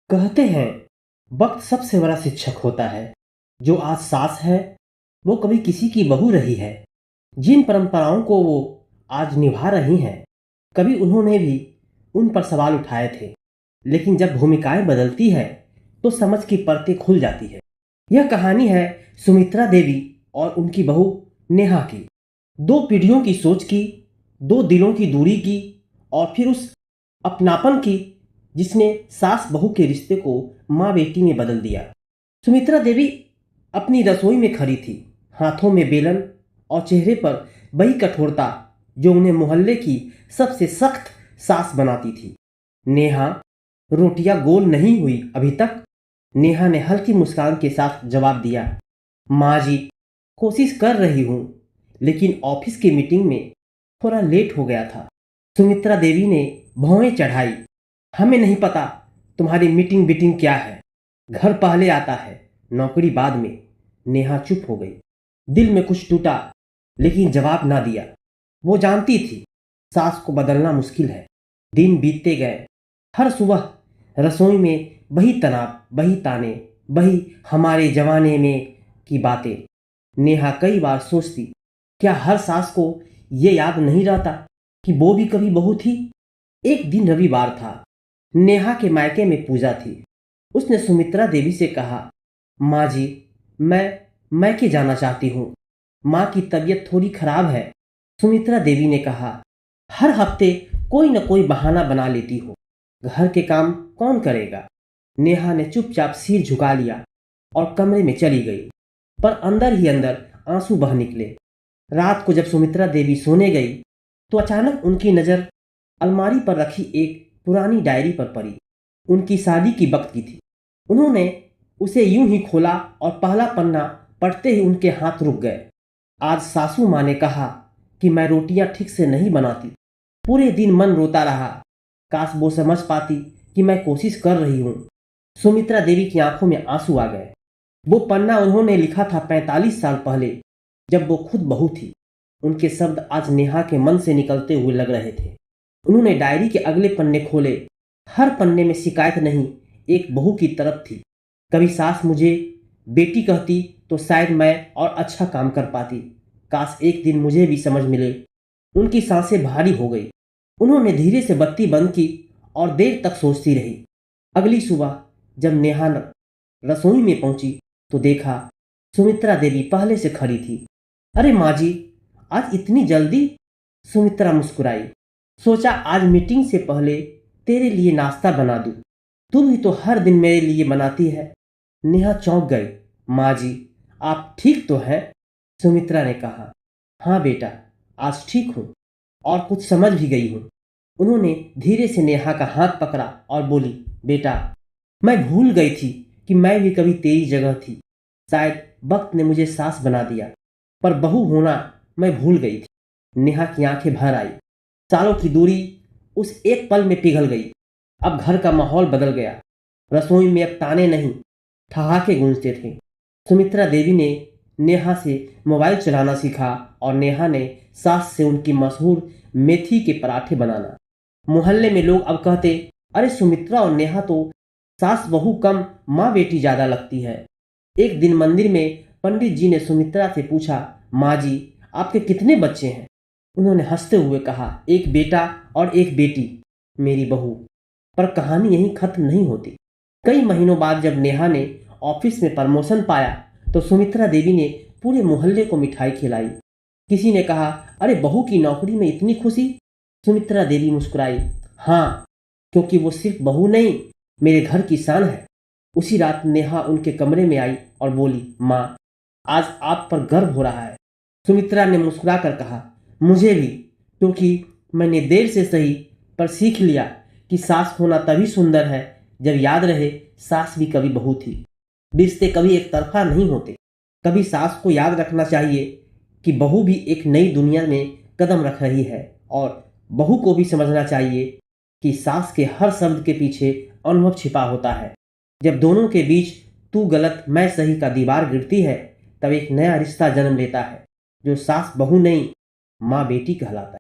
कहते हैं वक्त सबसे बड़ा शिक्षक होता है। जो आज सास है वो कभी किसी की बहू रही है। जिन परंपराओं को वो आज निभा रही हैं कभी उन्होंने भी उन पर सवाल उठाए थे। लेकिन जब भूमिकाएं बदलती है तो समझ की परतें खुल जाती है। यह कहानी है सुमित्रा देवी और उनकी बहू नेहा की। दो पीढ़ियों की सोच की, दो दिलों की दूरी की और फिर उस अपनापन की जिसने सास बहू के रिश्ते को माँ बेटी में बदल दिया। सुमित्रा देवी अपनी रसोई में खड़ी थी, हाथों में बेलन और चेहरे पर वही कठोरता जो उन्हें मोहल्ले की सबसे सख्त सास बनाती थी। नेहा, रोटियां गोल नहीं हुई अभी तक। नेहा ने हल्की मुस्कान के साथ जवाब दिया, माँ जी, कोशिश कर रही हूँ, लेकिन ऑफिस की मीटिंग में थोड़ा लेट हो गया था। सुमित्रा देवी ने भौहें चढ़ाई, हमें नहीं पता तुम्हारी मीटिंग बीटिंग क्या है। घर पहले आता है, नौकरी बाद में। नेहा चुप हो गई। दिल में कुछ टूटा लेकिन जवाब ना दिया। वो जानती थी सास को बदलना मुश्किल है। दिन बीतते गए। हर सुबह रसोई में वही तनाव, वही ताने, वही हमारे जमाने में की बातें। नेहा कई बार सोचती, क्या हर सास को ये याद नहीं रहता कि वो भी कभी बहू थी। एक दिन रविवार था। नेहा के मायके में पूजा थी। उसने सुमित्रा देवी से कहा, माँ जी, मैं मायके जाना चाहती हूँ। माँ की तबीयत थोड़ी खराब है। सुमित्रा देवी ने कहा, हर हफ्ते कोई न कोई बहाना बना लेती हो। घर के काम कौन करेगा। नेहा ने चुपचाप सिर झुका लिया और कमरे में चली गई। पर अंदर ही अंदर आंसू बह निकले। रात को जब सुमित्रा देवी सोने गई तो अचानक उनकी नज़र अलमारी पर रखी एक पुरानी डायरी पर पड़ी। उनकी शादी की वक्त की थी। उन्होंने उसे यूं ही खोला और पहला पन्ना पढ़ते ही उनके हाथ रुक गए। आज सासू माँ ने कहा कि मैं रोटियां ठीक से नहीं बनाती। पूरे दिन मन रोता रहा। काश वो समझ पाती कि मैं कोशिश कर रही हूँ। सुमित्रा देवी की आंखों में आंसू आ गए। वो पन्ना उन्होंने लिखा था 45 साल पहले, जब वो खुद बहू थी। उनके शब्द आज नेहा के मन से निकलते हुए लग रहे थे। उन्होंने डायरी के अगले पन्ने खोले। हर पन्ने में शिकायत नहीं, एक बहू की तरफ थी। कभी सास मुझे बेटी कहती तो शायद मैं और अच्छा काम कर पाती। काश एक दिन मुझे भी समझ मिले। उनकी सांसें भारी हो गई। उन्होंने धीरे से बत्ती बंद की और देर तक सोचती रही। अगली सुबह जब नेहा रसोई में पहुंची तो देखा सुमित्रा देवी पहले से खड़ी थी। अरे माँ जी, आज इतनी जल्दी। सुमित्रा मुस्कुराई। सोचा आज मीटिंग से पहले तेरे लिए नाश्ता बना दूं। तू भी तो हर दिन मेरे लिए बनाती है। नेहा चौंक गई। माँ जी, आप ठीक तो हैं? सुमित्रा ने कहा, हाँ बेटा, आज ठीक हूँ और कुछ समझ भी गई हूँ। उन्होंने धीरे से नेहा का हाथ पकड़ा और बोली, बेटा, मैं भूल गई थी कि मैं भी कभी तेरी जगह थी। शायद वक्त ने मुझे सास बना दिया, पर बहू होना मैं भूल गई थी। नेहा की आंखें भर आई। सालों की दूरी उस एक पल में पिघल गई। अब घर का माहौल बदल गया। रसोई में अब ताने नहीं, ठहाके गूंजते थे। सुमित्रा देवी ने नेहा से मोबाइल चलाना सीखा और नेहा ने सास से उनकी मशहूर मेथी के पराठे बनाना। मोहल्ले में लोग अब कहते, अरे सुमित्रा और नेहा तो सास बहू कम, माँ बेटी ज्यादा लगती है। एक दिन मंदिर में पंडित जी ने सुमित्रा से पूछा, माँ जी, आपके कितने बच्चे हैं? उन्होंने हंसते हुए कहा, एक बेटा और एक बेटी, मेरी बहू। पर कहानी यहीं खत्म नहीं होती। कई महीनों बाद जब नेहा ने ऑफिस में प्रमोशन पाया तो सुमित्रा देवी ने पूरे मोहल्ले को मिठाई खिलाई। किसी ने कहा, अरे बहू की नौकरी में इतनी खुशी? सुमित्रा देवी मुस्कुराई, हाँ, क्योंकि वो सिर्फ बहू नहीं, मेरे घर की शान है। उसी रात नेहा उनके कमरे में आई और बोली, माँ, आज आप पर गर्व हो रहा है। सुमित्रा ने मुस्कुरा कर कहा, मुझे भी, क्योंकि मैंने देर से सही पर सीख लिया कि सास होना तभी सुंदर है जब याद रहे सास भी कभी बहू थी। रिश्ते कभी एक तरफा नहीं होते। कभी सास को याद रखना चाहिए कि बहू भी एक नई दुनिया में कदम रख रही है, और बहू को भी समझना चाहिए कि सास के हर शब्द के पीछे अनुभव छिपा होता है। जब दोनों के बीच तू गलत मैं सही का दीवार गिरती है तब एक नया रिश्ता जन्म लेता है जो सास बहू नहीं, माँ बेटी कहलाता है।